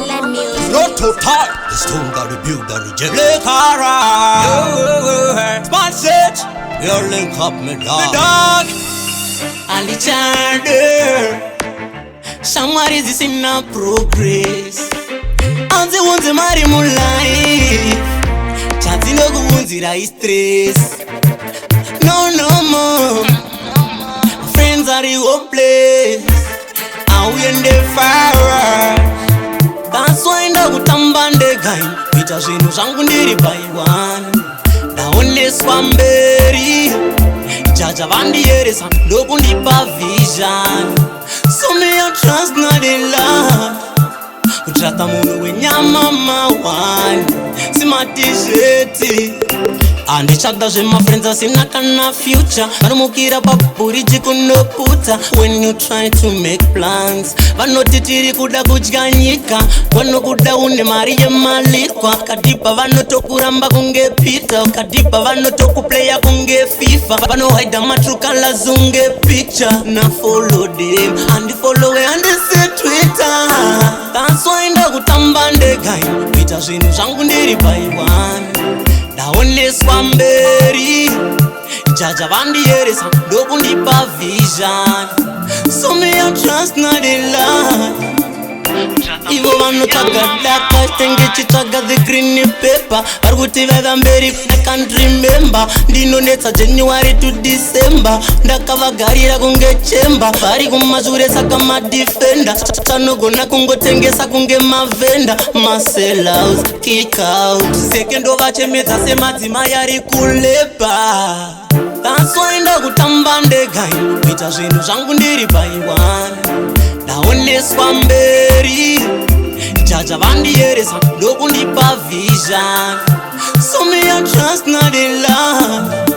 Let music. Not too tight. The stone that rebuke that reject. Lick alright. Smart set. You link up me dog. And the charter. Somebody is in a progress. And the ones that marry my life. Chatting no good is stress. No more. Friends are the hopeless. And we in the fire. That's why I go tambande guy. Vita zinu zangu ndiri baiwan. Da only swamberi. Jaja vandi eresa ndoku ndipa vision. So me a trust not in love. Kutrata munu wenyama mawani. Simatisheti. And the chat does my friends are seen like a future. Anumukira papuri jikuno puta. When you try to make plans, vano titiri kuda kujganyika. Vano kuda une mariye malikwa. Kadipa vano tokuramba kunge pita. Kadipa vano toku playa kunge FIFA. Vano haida matruka la zunge picture. Na follow them and follow and say Twitter. That's why ndagu tambande guy. Vita zinu zangu ndiri baiwan. Da only swamberi. Jaja vandi eresa ndoku ndipa vision. So me a trust not in love. Ivo vano taga daka stenge chitaga the green paper. Arguti veda mberi I can't remember. Dino neta January to December. Ndakava garira kunge chemba. Pari kumazure saka ma defender. Tano gona kungo tengesa kunge mavenda. Ma sell out, kick out. Second over chemeta sema tima yari kulepa. That's why ndagu tambande guy. Vita zinu zangu ndiri baiwan. Da only swamberi. Jaja vandi eresa ndoku ndipa vision. So me a trust not in love.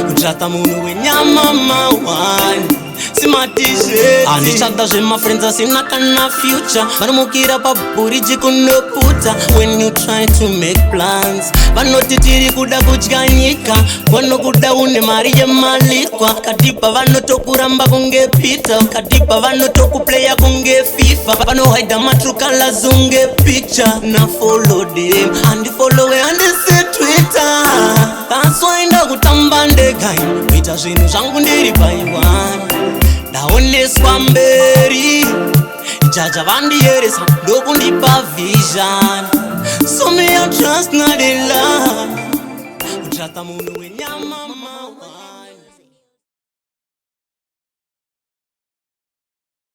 Kutrata munu wenyama mawani. Simatisheti. And the chat does my friends are seen like a future. Vanumukira papuri jikuno puta. When you try to make plans, vano titiri kuda kujganyika. Vano kuda une mariye malikwa. Kadipa vano tokuramba kunge pita. Kadipa vano toku playa kunge FIFA. Vano haida matruka la zunge picture. Na follow them and follow and say Twitter. That's why ndagu tambande guy. Vita zinu zangu ndiri baiwan. Da only swamberi. Jaja vandi eresa ndoku ndipa vision. So me a trust not in love. Kutrata munu wenyama mawani.